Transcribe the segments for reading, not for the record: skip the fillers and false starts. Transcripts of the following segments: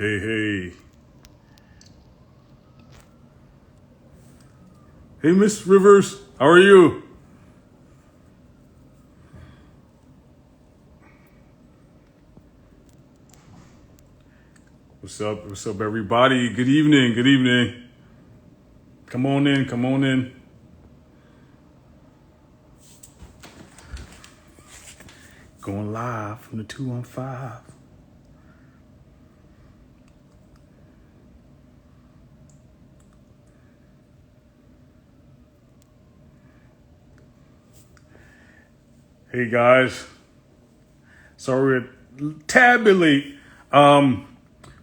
Hey. Hey, Miss Rivers, how are you? What's up? What's up, everybody? Good evening. Come on in. Going live from the 215. Hey, guys. Sorry we're a tad bit late, but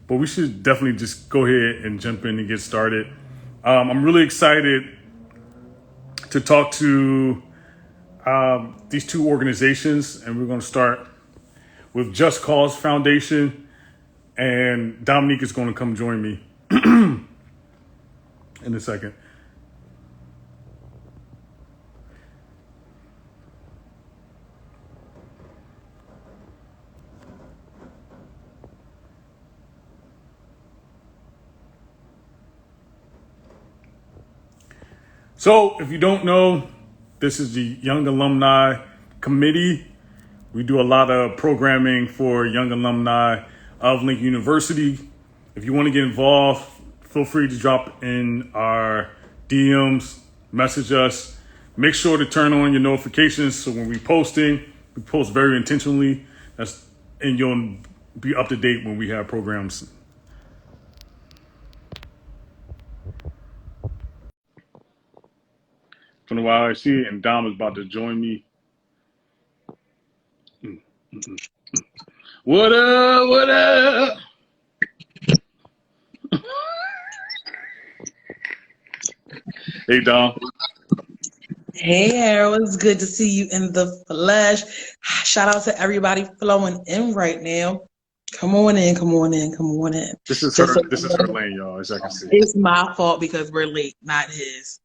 we should definitely just go ahead and jump in and get started. I'm really excited to talk to these two organizations, and we're going to start with Just Cause Foundation, and Dominique is going to come join me in a second. So, if you don't know, this is the Young Alumni Committee. We do a lot of programming for young alumni of Lincoln University. If you want to get involved, feel free to drop in our DMs, message us. Make sure to turn on your notifications so when we post very intentionally. And you'll be up to date when we have programs. From the while I see it, and Dom is about to join me. What up? Hey, Dom. Hey, Harold. It's good to see you in the flesh. Shout out to everybody flowing in right now. Come on in. This is her lane, y'all, as I can see. It's my fault because we're late, not his.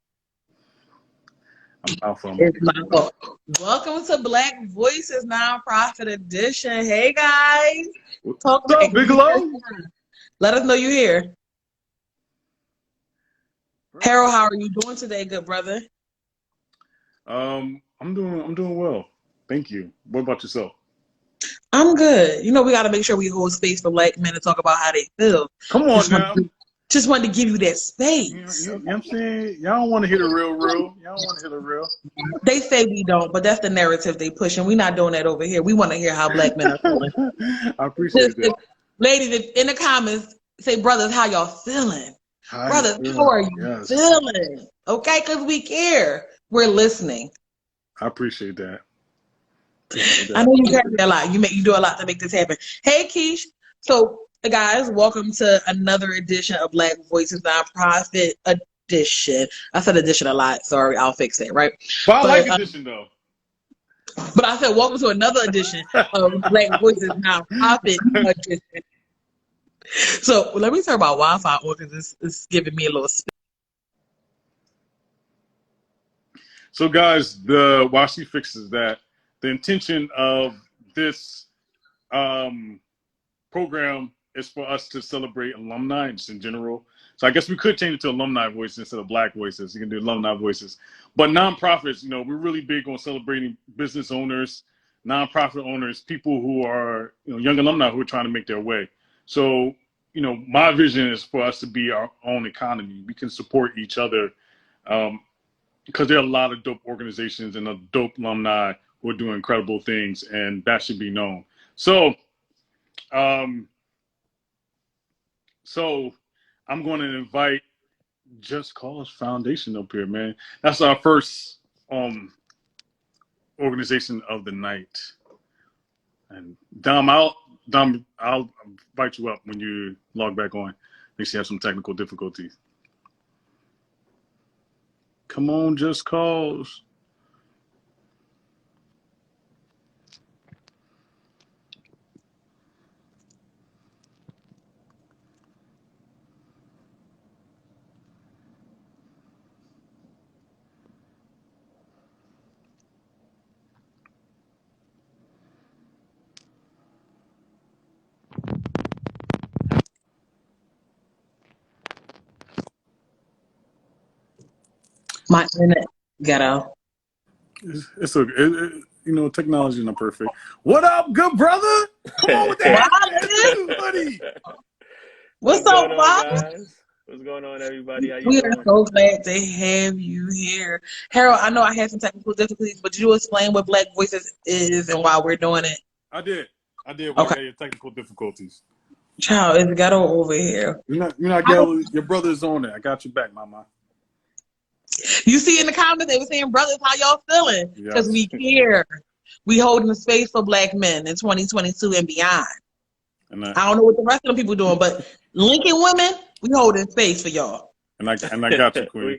I'm out from It's my fault. Welcome to Black Voices Nonprofit Edition. Hey, guys. What's up, Bigelow? Let us know you're here. Harold, how are you doing today, good brother? I'm doing well. Thank you. What about yourself? I'm good. You know, we got to make sure we hold space for Black men to talk about how they feel. Come on now. Just wanted to give you that space. You know what I'm saying? Y'all don't want to hear the real. Y'all don't want to hear the real. They say we don't, but that's the narrative they push, and we're not doing that over here. We want to hear how Black men are feeling. I appreciate that. Ladies, in the comments, say, brothers, how y'all feeling? Brothers, how are you feeling? Okay, because we care. We're listening. I appreciate that. I know you carry a lot. You do a lot to make this happen. Hey, Keish. So, guys, welcome to another edition of Black Voices Nonprofit Edition. I said edition a lot. Sorry, I'll fix it, right? But I like edition, though. But I said, welcome to another edition of Black Voices Nonprofit Edition. So, let me turn my Wi-Fi on because it's giving me a little space. So, guys, while she fixes that, the intention of this program is for us to celebrate alumni just in general. So I guess we could change it to alumni voices instead of Black voices. You can do alumni voices. But nonprofits, we're really big on celebrating business owners, nonprofit owners, people who are, young alumni who are trying to make their way. So, my vision is for us to be our own economy. We can support each other because there are a lot of dope organizations and dope alumni who are doing incredible things, and that should be known. So I'm going to invite Just Cause Foundation up here, man. That's our first organization of the night. And Dom, I'll invite you up when you log back on. I think she has some technical difficulties. Come on, Just Cause. My internet ghetto. It's technology is not perfect. What up, good brother? Come on with that attitude, buddy. What's going up, on, Bob? guys? What's going on, everybody? How you We doing? are so glad to have you here. Harold, I know I had some technical difficulties, but did you explain what Black Voices is and why we're doing it? I did. When Okay. I had your technical difficulties. Child, it's ghetto over here. You're not ghetto. Your brother's on it. I got your back, mama. You see in the comments, they were saying, brothers, how y'all feeling? Because Yes. we care. We holding the space for Black men in 2022 and beyond. And I don't know what the rest of the people doing, but Lincoln women, we holding space for y'all. and I got you, Queen.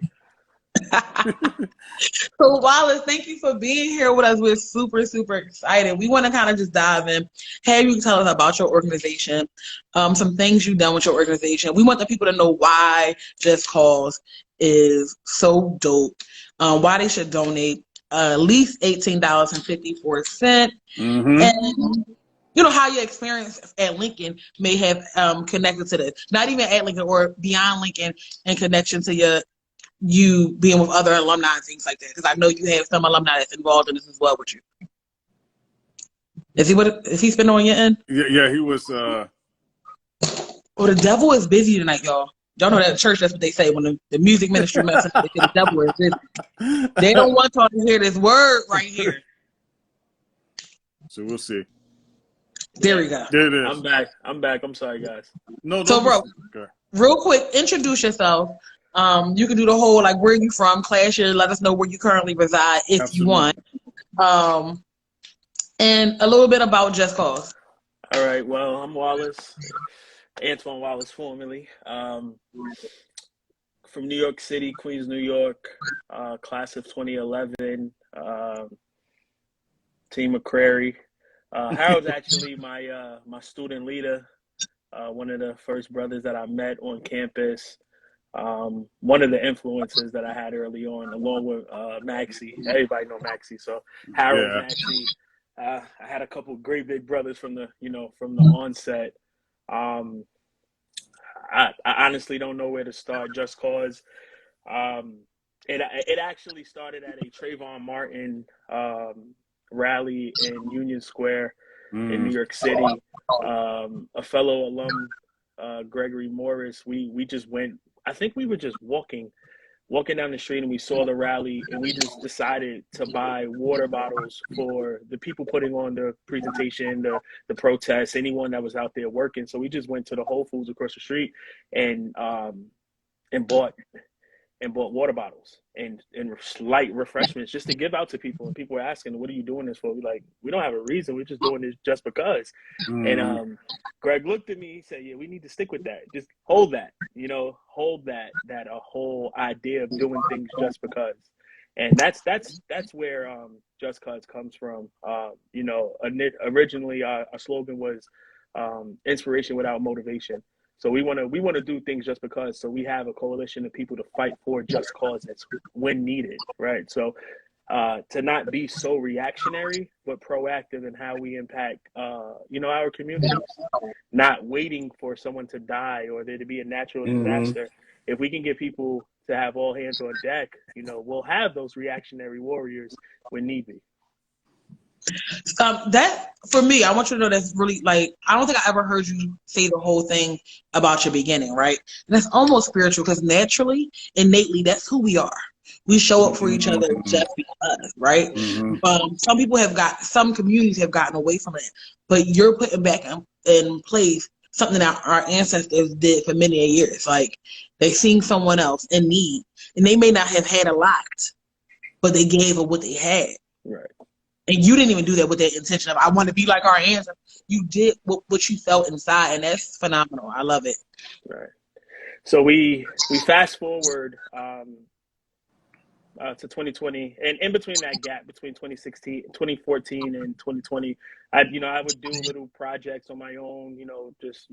So Wallace, thank you for being here with us. We're super, super excited. We want to kind of just dive in, have you tell us about your organization, some things you've done with your organization. We want the people to know why Just Cause is so dope, why they should donate at least $18.54. Mm-hmm. And how your experience at Lincoln may have connected to this. Not even at Lincoln or beyond Lincoln in connection to you being with other alumni and things like that. Because I know you have some alumni that's involved in this as well with you. Is he spinning on your end? Yeah, he was. Well, the devil is busy tonight, y'all. Y'all know that at church, that's what they say when the music ministry messes up. They say the devil is busy. They don't want y'all to hear this word right here. So we'll see. There we go. There it is. I'm back. I'm sorry, guys. No, so, bro, real quick, introduce yourself. You can do the whole, like, where you from, class year, let us know where you currently reside if Absolutely. you want. And a little bit about Just Cause. All right. Well, I'm Wallace, Antoine Wallace, formerly. From New York City, Queens, New York, class of 2011, Team McCrary. Harold's actually my student leader, one of the first brothers that I met on campus. One of the influences that I had early on, along with Maxie. Everybody know Maxie. So Harold, Yeah. Maxie. I had a couple great big brothers from the onset. I honestly don't know where to start. Just Cause. It actually started at a Trayvon Martin rally in Union Square in New York City. A fellow alum, Gregory Morris. We just went. I think we were just walking down the street and we saw the rally and we just decided to buy water bottles for the people putting on the presentation, the protests, anyone that was out there working. So we just went to the Whole Foods across the street and bought water bottles and light refreshments just to give out to people. And people were asking, what are you doing this for? We're like, we don't have a reason. We're just doing this just because. Mm-hmm. And Greg looked at me, he said, yeah, we need to stick with that. Just hold that, hold that a whole idea of doing things just because. And that's where Just Cause comes from. Originally our slogan was inspiration without motivation. So we want to do things just because. So we have a coalition of people to fight for just causes when needed, right? So to not be so reactionary, but proactive in how we impact, our communities. Not waiting for someone to die or there to be a natural disaster. If we can get people to have all hands on deck, we'll have those reactionary warriors when need be. That, for me, I want you to know that's really, like, I don't think I ever heard you say the whole thing about your beginning, right? And that's almost spiritual because naturally, innately, that's who we are. We show up for each other just because, right? Mm-hmm. Some communities have gotten away from it, but you're putting back in place something that our ancestors did for many years. Like, they seen someone else in need, and they may not have had a lot, but they gave of what they had. Right. And you didn't even do that with that intention of, I want to be like our ancestors. You did what you felt inside, and that's phenomenal. I love it. Right. So we fast forward to 2020, and in between that gap between 2014 and 2020, I would do little projects on my own, just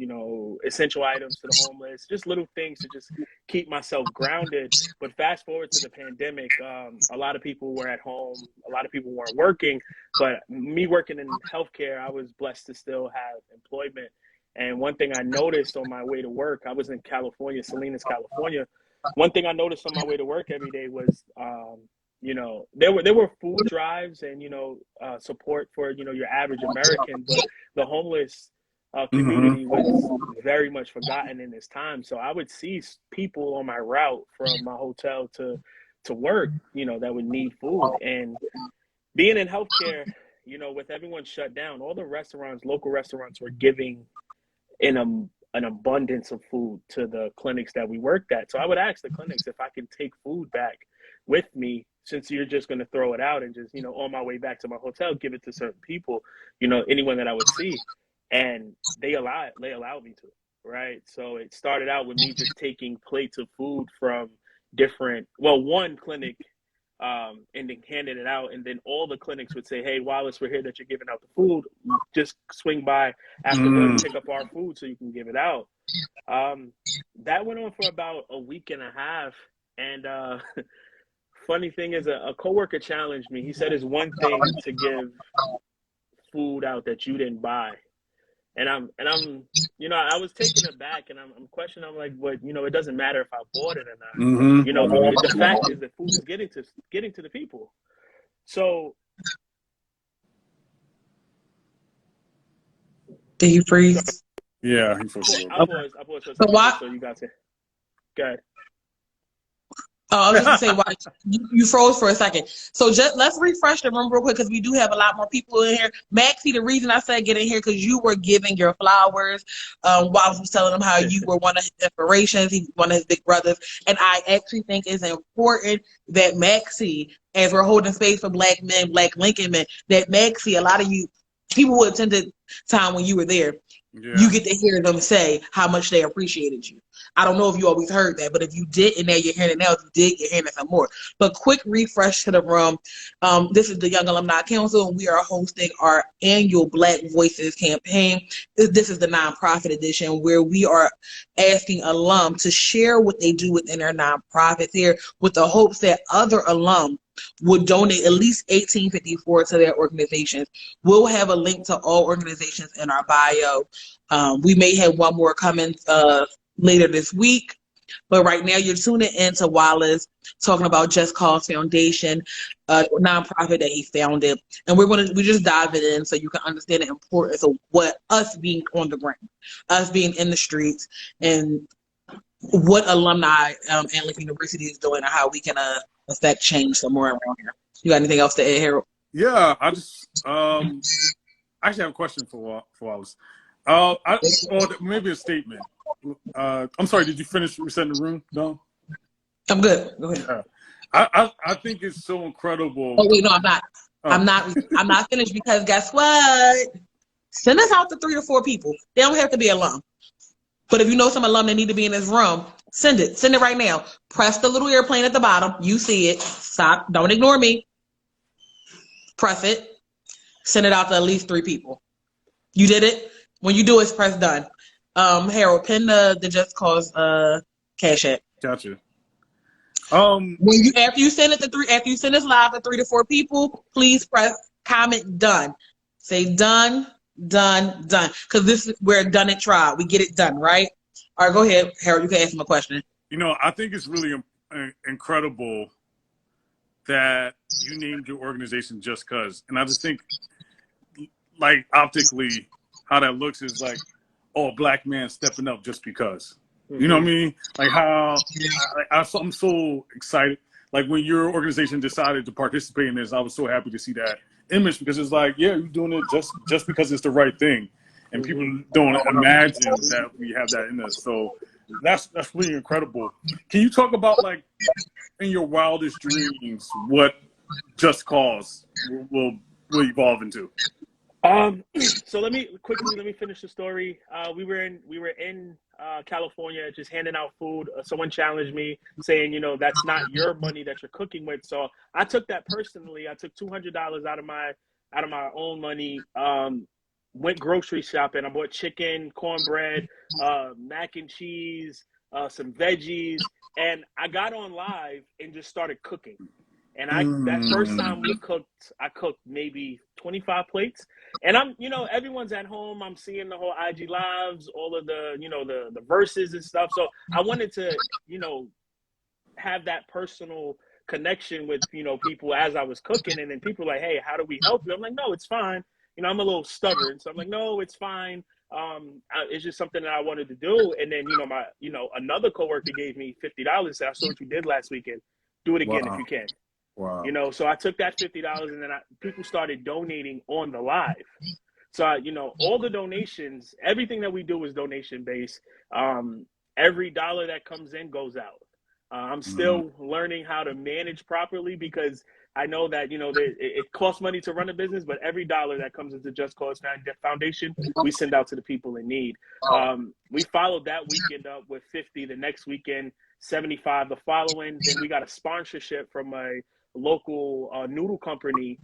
essential items to the homeless, just little things to just keep myself grounded. But fast forward to the pandemic, a lot of people were at home, a lot of people weren't working, but me working in healthcare, I was blessed to still have employment. And one thing I noticed on my way to work, I was in California, Salinas, California. one thing I noticed on my way to work every day was, you know, there were food drives and, you know, support for, you know, your average American, but the homeless Mm-hmm. community was very much forgotten in this time. So I would see people on my route from my hotel to work, you know, that would need food. And being in healthcare, you know, with everyone shut down, all the restaurants, local restaurants were giving in an abundance of food to the clinics that we worked at. So I would ask the clinics if I can take food back with me, since you're just going to throw it out and just, you know, on my way back to my hotel, give it to certain people, you know, anyone that I would see. And they allowed me to, right? So it started out with me just taking plates of food from one clinic, and then handed it out. And then all the clinics would say, hey, Wallace, we're here that you're giving out the food. Just swing by after work, pick up our food so you can give it out. That went on for about a week and a half. And funny thing is, a coworker challenged me. He said, it's one thing to give food out that you didn't buy. And I'm, you know, I was taken aback, and I'm questioning. I'm like, but you know, it doesn't matter if I bought it or not. Mm-hmm. You know, the fact is that food is getting to the people. So, Did you freeze? Yeah, he froze. I was for a So second, why? so you got to go ahead. Oh, I was just gonna say why you froze for a second. So just let's refresh the room real quick, because we do have a lot more people in here. Maxie, the reason I said get in here because you were giving your flowers. Wallace was telling them how you were one of his inspirations. He was one of his big brothers, and I actually think it's important that Maxie, as we're holding space for Black men, Black Lincoln men, that Maxie, a lot of you people who attended time when you were there, you get to hear them say how much they appreciated you. I don't know if you always heard that, but if you didn't, now you're hearing it now. If you did, you're hearing it some more. But quick refresh to the room. This is the Young Alumni Council, and we are hosting our annual Black Voices campaign. This is the nonprofit edition, where we are asking alum to share what they do within their nonprofits here, with the hopes that other alum would donate at least $18.54 to their organizations. We'll have a link to all organizations in our bio. We may have one more coming later this week, but right now you're tuning in to Wallace talking about Just Cause Foundation, a nonprofit that he founded, and we're just diving in so you can understand the importance of what us being on the ground, us being in the streets, and what alumni at Lincoln University is doing, and how we can affect change somewhere around here. You got anything else to add, Harold? Yeah, I just actually have a question for Wallace. Or maybe a statement. I'm sorry, did you finish resetting the room? No? I'm good. Go ahead. I think it's so incredible. Oh wait, no, I'm not. Oh. I'm not finished, because guess what? Send us out to 3 to 4 people. They don't have to be alum. But if you know some alum that need to be in this room, send it. Send it right now. Press the little airplane at the bottom. You see it. Stop. Don't ignore me. Press it. Send it out to at least 3 people. You did it. When you do it, press done. Harold, pin the Just Cause Cash App. Gotcha. After you send this live to 3 to 4 people, please press comment done. Say done, done, done. Because we're done it trial. We get it done, right? All right, go ahead, Harold. You can ask him a question. You know, I think it's really incredible that you named your organization Just Cause. And I just think, like, optically, how that looks is like, oh, a Black man stepping up just because. You know what I mean? Like how I'm so excited. Like when your organization decided to participate in this, I was so happy to see that image, because it's like, yeah, you're doing it just because it's the right thing. And people don't imagine that we have that in us. So that's really incredible. Can you talk about, like, in your wildest dreams, what Just Cause will evolve into? So let me finish the story. We were in California, just handing out food. Someone challenged me, saying, you know, that's not your money that you're cooking with. So I took that personally. I took $200 out of my own money. Went grocery shopping. I bought chicken, cornbread, mac and cheese, some veggies, and I got on live and just started cooking. And that first time I cooked maybe 25 plates. And everyone's at home. I'm seeing the whole IG lives, all of the, the verses and stuff. So I wanted to, have that personal connection with, you know, people as I was cooking, and then people were like, hey, how do we help you? I'm like, no, it's fine. You know, I'm a little stubborn, so I'm like, no, it's fine. It's just something that I wanted to do. And then, another coworker gave me $50. Said, I saw what you did last weekend. Do it again if you can. Wow. You know, so I took that $50, and then people started donating on the live. So, all the donations, everything that we do is donation based. Every dollar that comes in goes out. I'm still learning how to manage properly, because I know that, it costs money to run a business, but every dollar that comes into Just Cause Foundation, we send out to the people in need. We followed that weekend up with 50 the next weekend, 75 the following. Then we got a sponsorship from a local noodle company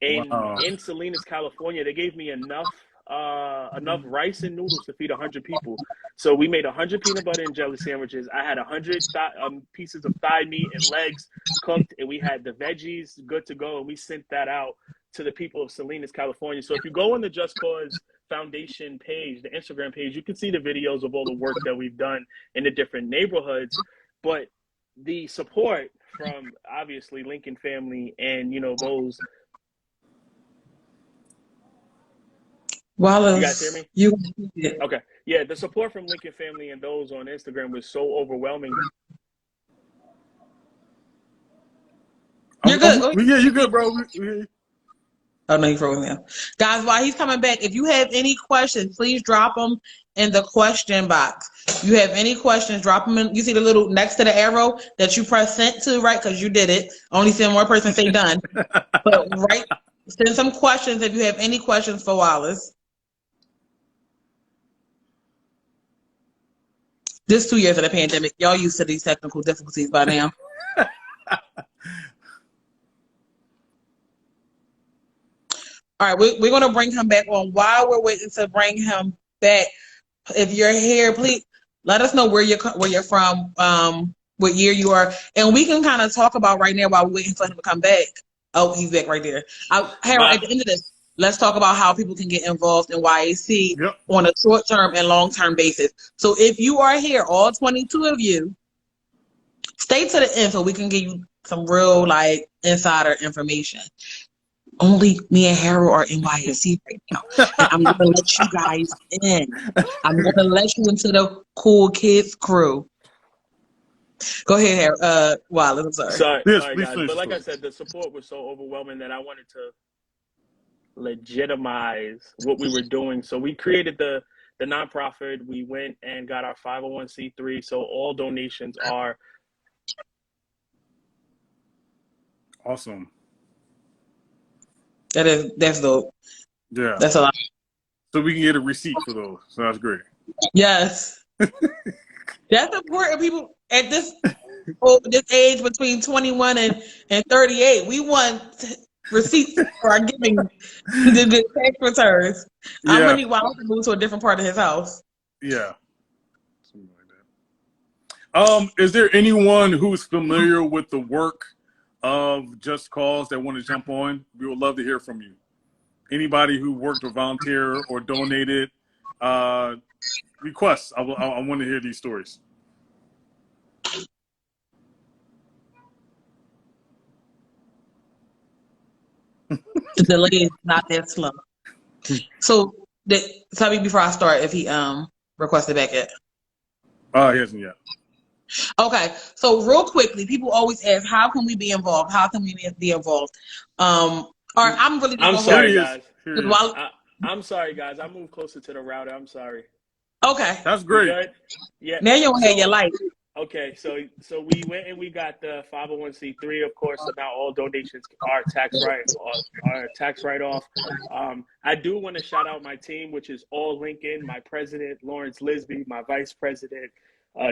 in Salinas, California. They gave me enough rice and noodles to feed 100 people. So we made 100 peanut butter and jelly sandwiches. I had 100 pieces of thigh meat and legs cooked, and we had the veggies good to go, and we sent that out to the people of Salinas, California. So if you go on the Just Cause Foundation page, the Instagram page, you can see the videos of all the work that we've done in the different neighborhoods. But the support from, obviously, Lincoln family and, those... Wallace, you guys hear me? Okay. Yeah, the support from Lincoln family and those on Instagram was so overwhelming. You're good. Yeah, you're good, bro. Oh, no, he froze now. Guys, while he's coming back, if you have any questions, please drop them in the question box. If you have any questions, drop them in. You see the little next to the arrow that you press sent to, right? Because you did it. Only seeing one person say done. But send some questions if you have any questions for Wallace. This 2 years of the pandemic, y'all used to these technical difficulties by now. All right, we're going to bring him back on. While we're waiting to bring him back, if you're here, please let us know where you're from, what year you are, and we can kind of talk about right now while we're waiting for him to come back. Oh, he's back right there. Harold, at the end of this, let's talk about how people can get involved in YAC on a short-term and long-term basis. So if you are here, all 22 of you, stay to the end so we can give you some real, insider information. Only me and Harold are in YAC right now. And I'm going to let you guys in. I'm going to let you into the cool kids crew. Go ahead, Harold. Wallace, I'm sorry. Sorry, guys. But like I said, the support was so overwhelming that I wanted to legitimize what we were doing. So we created the nonprofit. We went and got our 501c3. So all donations are awesome. That's dope. Yeah. That's a lot. So we can get a receipt for those. So that's great. Yes. That's important. People at this age between 21 and 38, we want receipts for our giving, the tax returns. I'm going to need Wallace to move to a different part of his house. Yeah. Something like that. Is there anyone who's familiar with the work of Just Cause that want to jump on? We would love to hear from you. Anybody who worked or volunteered or donated, requests. I want to hear these stories. The delay is not that slow. So tell me before I start if he requested back yet. He hasn't yet. Okay, so real quickly, people always ask, how can we be involved? How can we be involved? I'm sorry, guys. I'm sorry, guys. I moved closer to the router. I'm sorry. Okay. That's great. Yeah. Now you don't have your light. Okay, so we went and we got the 501c3. Of course, so now all donations are tax write-off. I do want to shout out my team, which is all Lincoln. My president, Lawrence Lisby, my vice president,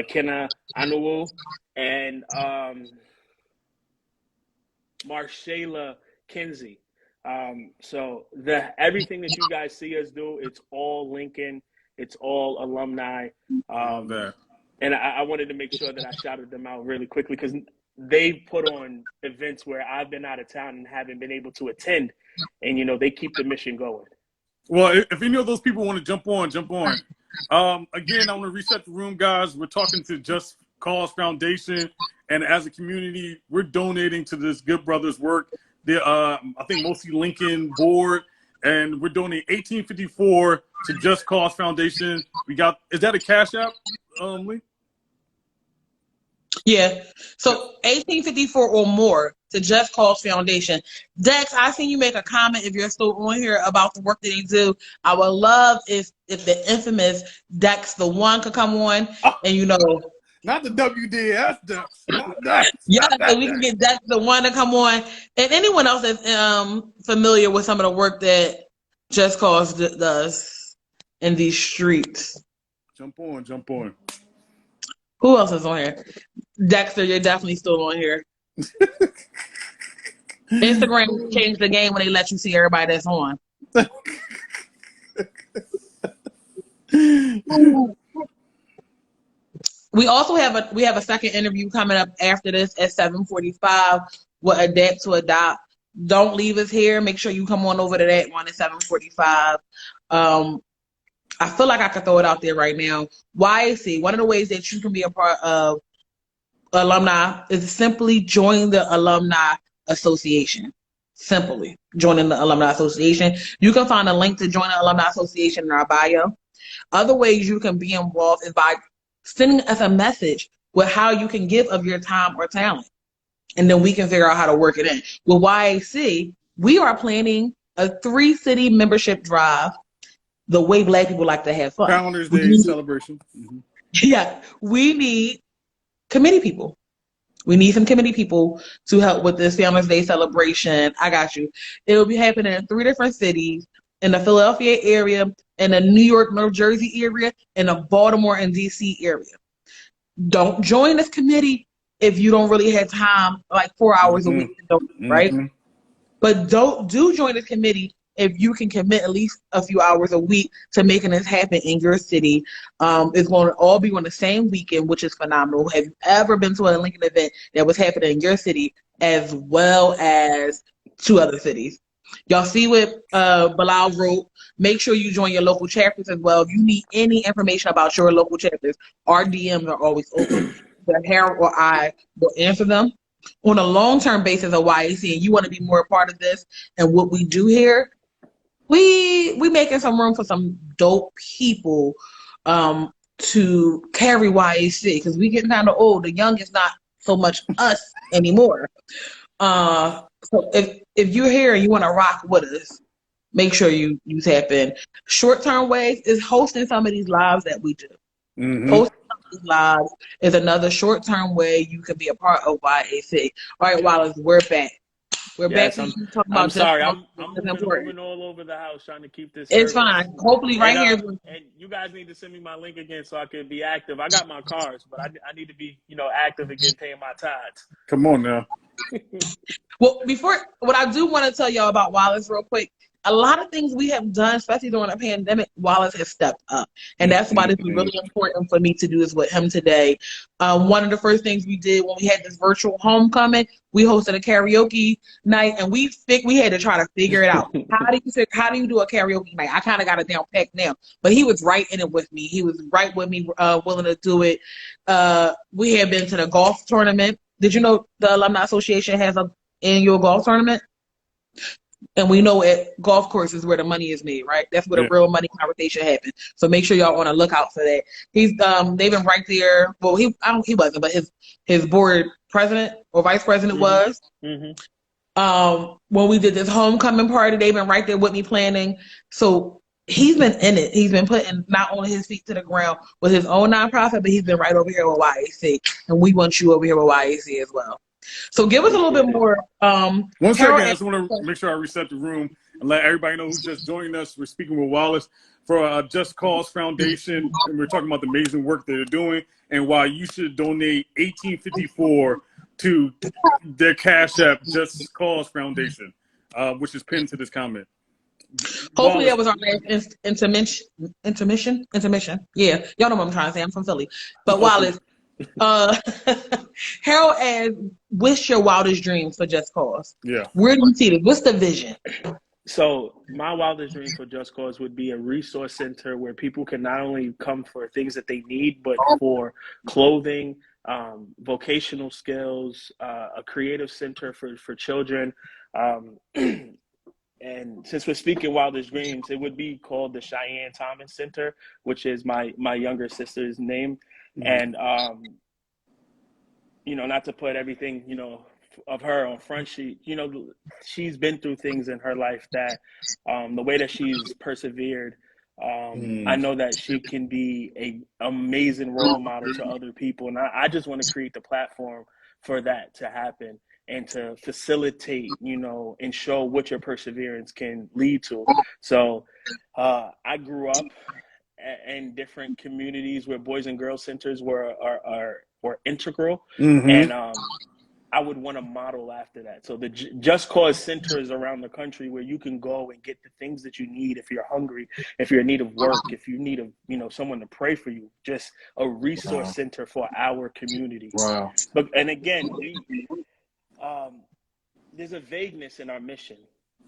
Kenna Anuwu, and Marshayla Kinsey. So everything that you guys see us do, it's all Lincoln. It's all alumni. And I wanted to make sure that I shouted them out really quickly because they put on events where I've been out of town and haven't been able to attend. And, they keep the mission going. Well, if any of those people want to jump on. Again, I want to reset the room, guys. We're talking to Just Cause Foundation, And as a community, we're donating to this Good Brothers work. I think mostly Lincoln board, and we're donating $18.54 to Just Cause Foundation. Is that a Cash App, Lee? Yeah. So 1854 or more to Just Cause Foundation. Dex, I seen you make a comment if you're still on here about the work that they do. I would love if the infamous Dex the One could come on and Not the WDS Dex. Not that. yeah, Not so that we can Dex. get Dex the One to come on, and anyone else that's familiar with some of the work that Just Cause does in these streets. Jump on. Who else is on here? Dexter, you're definitely still on here. Instagram changed the game when they let you see everybody that's on. We also have a second interview coming up after this at 7:45 with Adapt to Adopt. Don't leave us here. Make sure you come on over to that one at 7:45. I feel like I could throw it out there right now. YAC, one of the ways that you can be a part of alumni is simply join the alumni association. Simply joining the alumni association. You can find a link to join the alumni association in our bio. Other ways you can be involved is by sending us a message with how you can give of your time or talent. And then we can figure out how to work it in. With YAC, we are planning a 3-city membership drive the way Black people like to have fun. Founders Day celebration. Mm-hmm. Yeah, we need committee people. We need some committee people to help with this Founders Day celebration. I got you. It'll be happening in 3 different cities, in the Philadelphia area, in the New York, New Jersey area, and the Baltimore and DC area. Don't join this committee if you don't really have time, like 4 hours a week to donate, right? But do join this committee if you can commit at least a few hours a week to making this happen in your city. It's going to all be on the same weekend, which is phenomenal. Have you ever been to a Lincoln event that was happening in your city as well as 2 other cities? Y'all see what Bilal wrote. Make sure you join your local chapters as well. If you need any information about your local chapters, our DMs are always open. Harold or I will answer them. On a long-term basis of YAC, and you want to be more a part of this and what we do here, we making some room for some dope people to carry YAC, because we getting kind of old. The young is not so much us anymore. So if you're here and you want to rock with us, make sure you tap in. Short-term ways is hosting some of these lives that we do. Hosting some of these lives is another short-term way you can be a part of YAC. All right, Wallace, we're back. We're back to you talking about. I'm sorry, I'm moving all over the house trying to keep this. It's fine. Hopefully, right here. And you guys need to send me my link again so I can be active. I got my cards, but I need to be active again, paying my tithes. Come on now. Well, what I do want to tell y'all about Wallace real quick. A lot of things we have done, especially during the pandemic, Wallace has stepped up. And that's why this is really important for me to do this with him today. One of the first things we did when we had this virtual homecoming, we hosted a karaoke night, and we had to try to figure it out. How do you do a karaoke night? I kind of got it down packed now. But he was right in it with me. He was right with me, willing to do it. We had been to the golf tournament. Did you know the Alumni Association has an annual golf tournament? And we know at golf courses where the money is made, right? That's where the real money conversation happens. So make sure y'all on the lookout for that. He's they've been right there. Well, he wasn't, but his board president or vice president was. When we did this homecoming party, they've been right there with me planning. So he's been in it. He's been putting not only his feet to the ground with his own nonprofit, but he's been right over here with YAC. And we want you over here with YAC as well. So give us a little bit more. 1 second, I just want to make sure I reset the room and let everybody know who's just joining us. We're speaking with Wallace for Just Cause Foundation, and we're talking about the amazing work that they're doing and why you should donate $18.54 to their Cash App, Just Cause Foundation, which is pinned to this comment. Hopefully that was our last intermission. Yeah, y'all know what I'm trying to say. I'm from Philly. But Wallace, Harold asked, what's your wildest dreams for Just Cause? Yeah. Where do you see this? What's the vision? So my wildest dream for Just Cause would be a resource center where people can not only come for things that they need, but for clothing, vocational skills, a creative center for children. And since we're speaking wildest dreams, it would be called the Cheyenne Thomas Center, which is my younger sister's name. And you know, not to put everything, you know, of her on front sheet, you know, she's been through things in her life that the way that she's persevered, I know that she can be a amazing role model to other people. And I just want to create the platform for that to happen and to facilitate, you know, and show what your perseverance can lead to. So I grew up in different communities where boys and girls centers were integral, and I would want to model after that. So the Just Cause centers around the country where you can go and get the things that you need if you're hungry, if you're in need of work, if you need someone to pray for you, just a resource center for our community. Wow. But and again, there's a vagueness in our mission,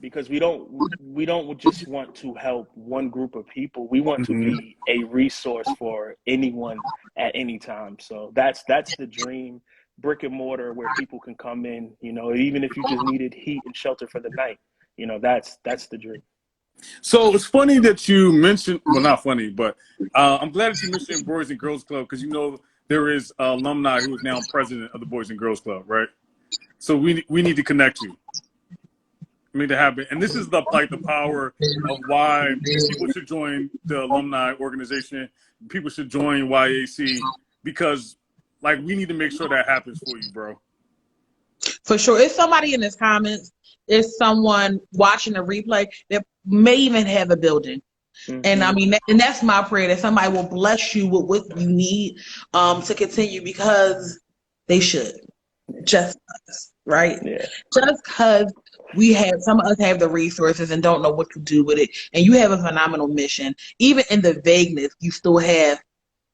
because we don't just want to help one group of people. We want to be a resource for anyone at any time. So that's the dream. Brick and mortar where people can come in, you know, even if you just needed heat and shelter for the night, you know, that's the dream. So it's funny that you mentioned, well, not funny, but I'm glad that you mentioned Boys and Girls Club, because you know there is an alumni who is now president of the Boys and Girls Club, right? So we need to connect you. We need to have it, and this is the power of why people should join the alumni organization. People should join YAC, because like we need to make sure that happens for you, bro. For sure. It's somebody in his comments. It's someone watching the replay that may even have a building. And I mean, and that's my prayer, that somebody will bless you with what you need to continue, because they should. Just us, right? Yeah. Just because some of us have the resources and don't know what to do with it. And you have a phenomenal mission. Even in the vagueness, you still have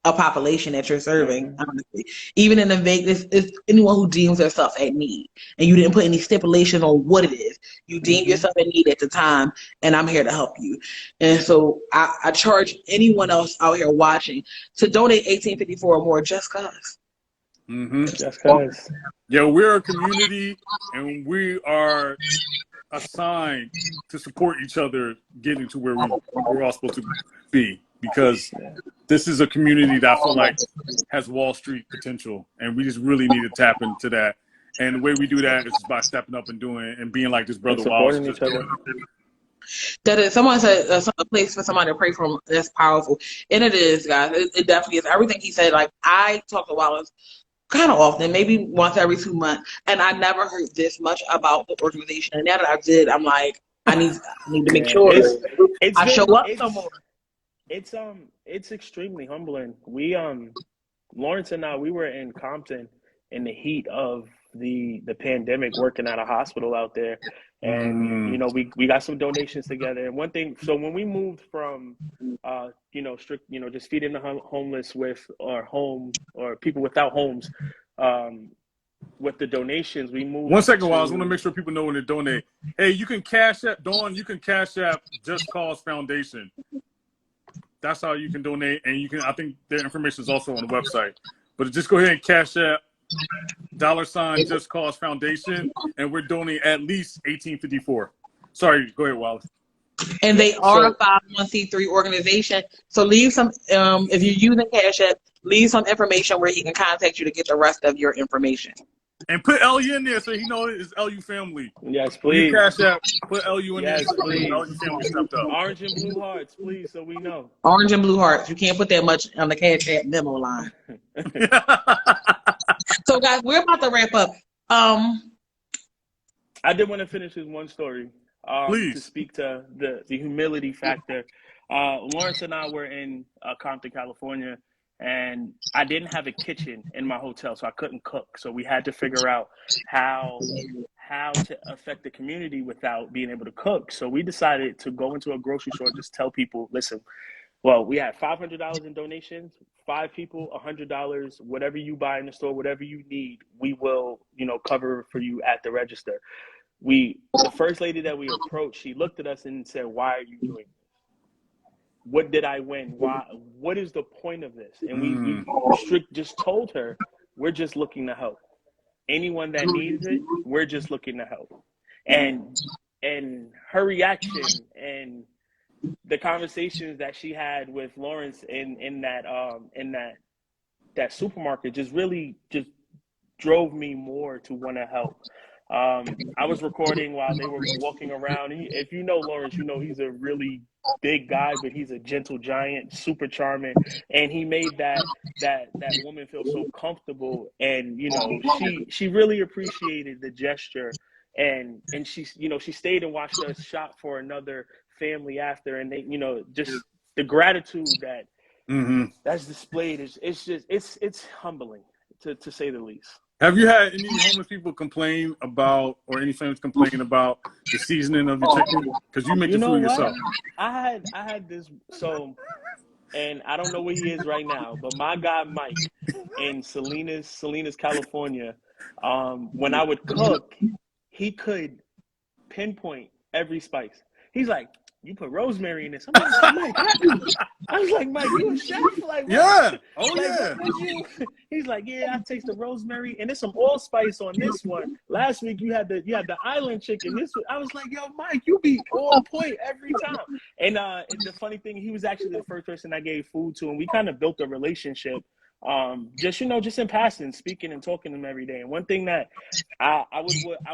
a population that you're serving, honestly. Even in the vagueness, it's anyone who deems themselves at need. And you didn't put any stipulation on what it is. You deem yourself in need at the time, and I'm here to help you. And so I charge anyone else out here watching to donate $18.54 or more, just cause. Just cause. Yeah, we're a community, and we are assigned to support each other getting to where we're all supposed to be, because this is a community that I feel like has Wall Street potential, and we just really need to tap into that. And the way we do that is just by stepping up and doing it and being like this brother Wallace. Supporting each other. That is, someone said a place for somebody to pray for. That's powerful, and it is, guys. It definitely is. Everything he said, like, I talk to Wallace kind of often, maybe once every 2 months, and I never heard this much about the organization. And now that I did, I'm like, I need to make sure I show up some more. It's extremely humbling. We Lawrence and I, we were in Compton in the heat of the pandemic, working at a hospital out there, and you know, we got some donations together. And one thing, so when we moved from strict, you know, just feeding the homeless or people without homes, with the donations, we moved. 1 second, Wallace. I want to make sure people know when to donate. Hey, you can cash app, Dawn. You can cash app JustCauseFoundation. That's how you can donate, and you can. I think their information is also on the website. But just go ahead and cash app $ Just Cause Foundation, and we're donating at least $18.54. Sorry, go ahead, Wallace. And they are a 501c3 organization. So leave some, if you're using Cash App, leave some information where he can contact you to get the rest of your information. And put LU in there so he knows it's LU family. Yes, please. Cash App, put LU in there. Please. LU family stepped up. Orange and blue hearts, please, so we know. Orange and blue hearts. You can't put that much on the Cash App memo line. So, guys, we're about to wrap up. I did want to finish with one story. Please. To speak to the humility factor. Lawrence and I were in Compton, California, and I didn't have a kitchen in my hotel, so I couldn't cook. So we had to figure out how to affect the community without being able to cook. So we decided to go into a grocery store and just tell people, listen, well, we had $500 in donations, 5 people, $100, whatever you buy in the store, whatever you need, we will, cover for you at the register. The first lady that we approached, she looked at us and said, "Why are you doing this? What did I win? Why? What is the point of this?" And we just told her, we're just looking to help. Anyone that needs it, we're just looking to help. And her reaction and the conversations that she had with Lawrence in that supermarket just really just drove me more to want to help. I was recording while they were walking around. If you know Lawrence, you know he's a really big guy, but he's a gentle giant, super charming, and he made that woman feel so comfortable. And you know, she really appreciated the gesture, and she, you know, she stayed and watched us shop for another family after, and they, you know, just the gratitude that that's displayed is it's humbling to say the least. Have you had any homeless people complain about, or any families complain about the seasoning of your chicken? Because you make the food yourself. I had this, so, and I don't know where he is right now, but my guy Mike in Salinas, California, when I would cook, he could pinpoint every spice. He's like, you put rosemary in this. I'm like, Mike, I was like, Mike, you a chef? Like, what? Yeah. Oh, like, yeah. He's like, yeah, I taste the rosemary and there's some allspice on this one. Last week you had the island chicken. This one, I was like, yo, Mike, you be on point every time. And the funny thing, he was actually the first person I gave food to, and we kind of built a relationship. Just in passing, speaking and talking to him every day. And one thing that I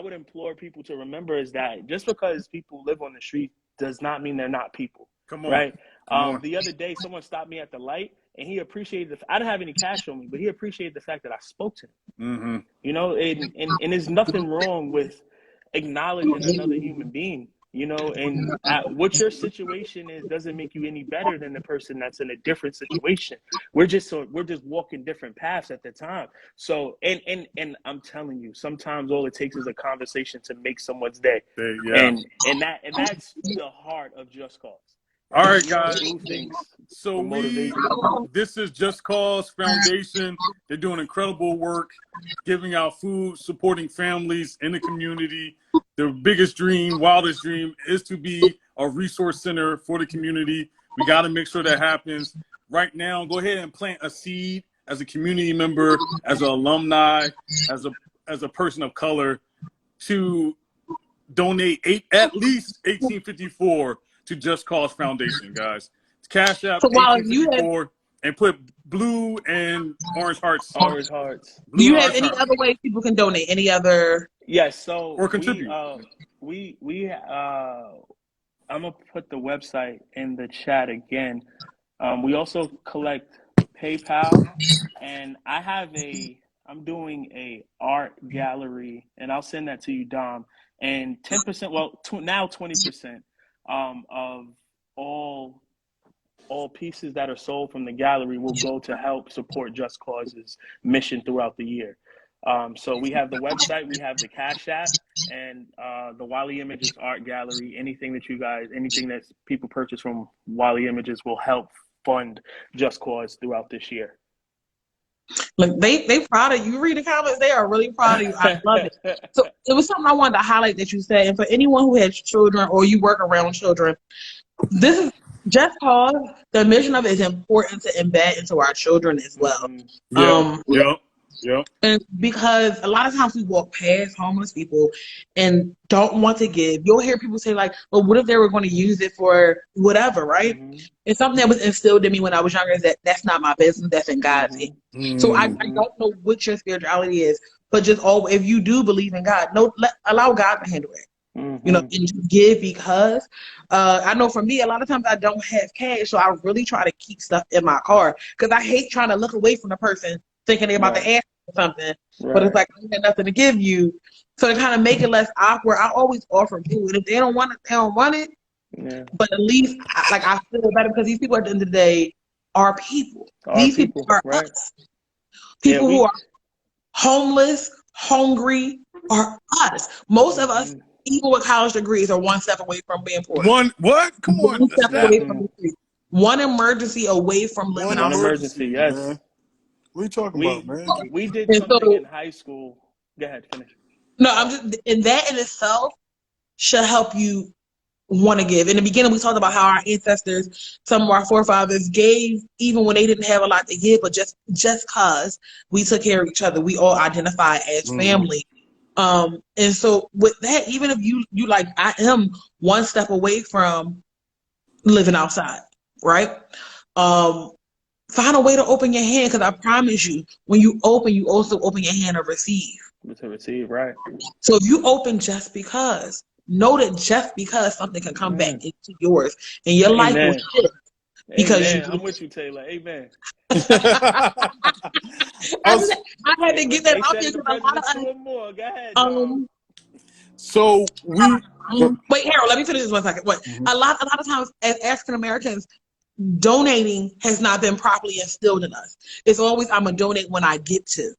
would implore people to remember is that just because people live on the street does not mean they're not people. Come on. Right? Come on. The other day, someone stopped me at the light, and he appreciated I didn't have any cash on me, but he appreciated the fact that I spoke to him. You know, and there's nothing wrong with acknowledging another human being. You know, and what your situation is doesn't make you any better than the person that's in a different situation. We're just walking different paths at the time. So, and I'm telling you, sometimes all it takes is a conversation to make someone's day. Yeah. And that's the heart of Just Cause. All right, guys. So this is Just Cause Foundation. They're doing incredible work, giving out food, supporting families in the community. Their biggest dream, wildest dream, is to be a resource center for the community. We got to make sure that happens. Right now, go ahead and plant a seed as a community member, as an alumni, as a person of color, to donate at least $18.54 to Just Cause Foundation, guys. It's CashApp $18.54, and put blue and orange hearts. Orange hearts. Do you have any other way people can donate? Any other? Yes. So or contribute. I'm gonna put the website in the chat again. We also collect PayPal, and I'm doing a art gallery, and I'll send that to you, Dom. And 10%, well, now 20%. Of all pieces that are sold from the gallery will go to help support Just Cause's mission throughout the year. So we have the website, we have the Cash App, and the Wally Images Art Gallery. Anything that people purchase from Wally Images will help fund Just Cause throughout this year. Look, they proud of you. Read the comments; they are really proud of you. I love it. So it was something I wanted to highlight that you said. And for anyone who has children or you work around children, this is Just Cause. The mission of it is important to embed into our children as well. Yeah. And because a lot of times we walk past homeless people and don't want to give. You'll hear people say like, well, what if they were going to use it for whatever, right? It's something that was instilled in me when I was younger, is that that's not my business, that's in God's hands. So I don't know what your spirituality is, but just if you do believe in God, allow God to handle it. You know, and just give, because I know for me, a lot of times I don't have cash, so I really try to keep stuff in my car because I hate trying to look away from the person thinking they're about to ask for something, but it's like, I got nothing to give you. So to kind of make it less awkward, I always offer food. And if they don't want it, they don't want it. Yeah. But at least, I feel better because these people at the end of the day are people. These people are us. People who are homeless, hungry, are us. Most of us, even with college degrees, are one step away from being poor. What? Come on. One step away from one emergency away from living on emergency, yes. Man. What are you talking about, man? We did something in high school. Go ahead, finish. No, I'm just, and that in itself should help you want to give. In the beginning, we talked about how our ancestors, some of our forefathers gave even when they didn't have a lot to give, but just cause we took care of each other, we all identify as family. And so with that, even if you like, I am one step away from living outside, right? Find a way to open your hand, because I promise you, when you open, you also open your hand to receive. To receive, right? So if you open just because, know that just because something can come back into yours, and your life will shift because you. I'm with you, Taylor. Amen. I had to get that out there because a lot of two or more. Go ahead. So we wait, Harold. Let me finish this 1 second. What a lot of times as African Americans, donating has not been properly instilled in us. It's always, I'm gonna donate when I get to.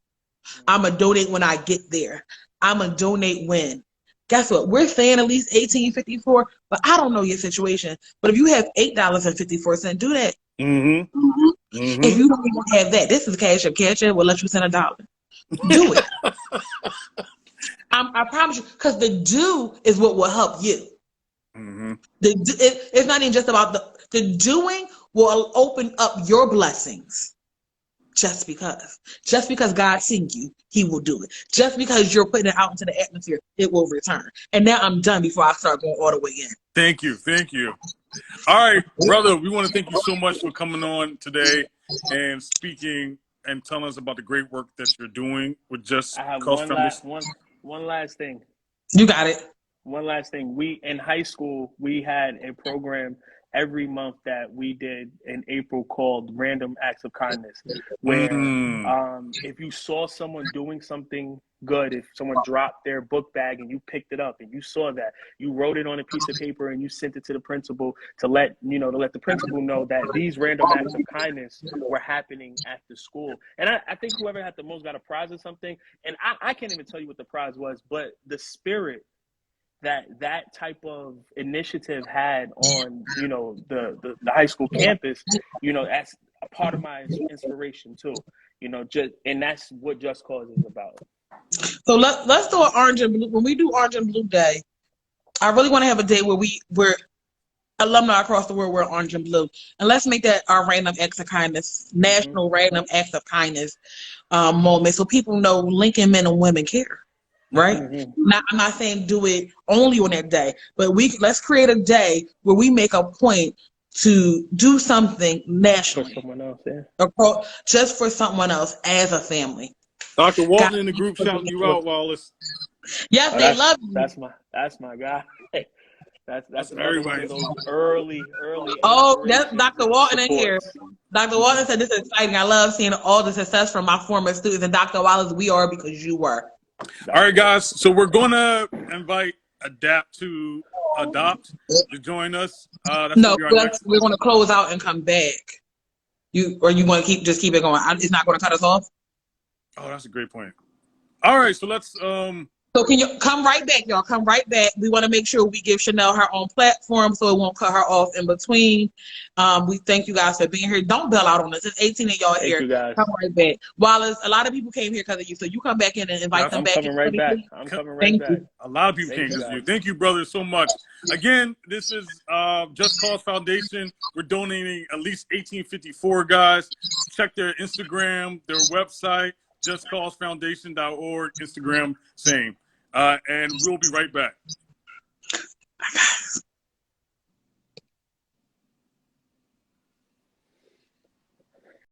I'm gonna donate when I get there. I'm gonna donate when. Guess what? We're saying at least $18.54, but I don't know your situation. But if you have $8.54, do that. If you don't even have that, this is CashApp. CashApp will let you send $1. Do it. I promise you, because the do is what will help you. It's not even just about the doing will open up your blessings. Just because God seen you, he will do it. Just because you're putting it out into the atmosphere, it will return. And now I'm done before I start going all the way in. Thank you. All right, brother, we want to thank you so much for coming on today and speaking and telling us about the great work that you're doing with Just Cause Foundation. One last thing. You got it. One last thing. We, in high school, we had a program every month that we did in April called Random Acts of Kindness, where if you saw someone doing something good, if someone dropped their book bag and you picked it up and you saw that, you wrote it on a piece of paper and you sent it to the principal to let the principal know that these random acts of kindness were happening at the school. And I think whoever had the most got a prize or something. And I can't even tell you what the prize was, but the spirit that type of initiative had on the high school campus, that's a part of my inspiration too, and that's what Just Cause is about. So let's do an orange and blue. When we do orange and blue day, I really want to have a day where alumni across the world wear orange and blue, and let's make that our random acts of kindness, national random acts of kindness moment, so people know Lincoln men and women care. Right? Now, I'm not saying do it only on that day, but let's create a day where we make a point to do something nationally for someone else, just for someone else as a family. Dr. Walton in the group shouting you out, Wallace. Yes, they love you. That's my guy. That's everybody. Those early. Oh, that's Dr. Walton in here. Dr. Walton said this is exciting. I love seeing all the success from my former students. And Dr. Wallace, we are because you were. All right, guys. So we're gonna invite Adopt to join us. No, we're gonna close out and come back. You want to keep it going? It's not going to cut us off. Oh, that's a great point. All right, so let's. So can you come right back, y'all? Come right back. We want to make sure we give Chanel her own platform so it won't cut her off in between. We thank you guys for being here. Don't bail out on us. It's 18 of y'all here. You guys. Come right back. Wallace, a lot of people came here because of you, so you come back in and invite them back. I'm coming right back. A lot of people came because of you. Thank you, brothers, so much. Again, this is Just Cause Foundation. We're donating at least $18.54, guys. Check their Instagram, their website, JustCauseFoundation.org, Instagram, same. And we'll be right back.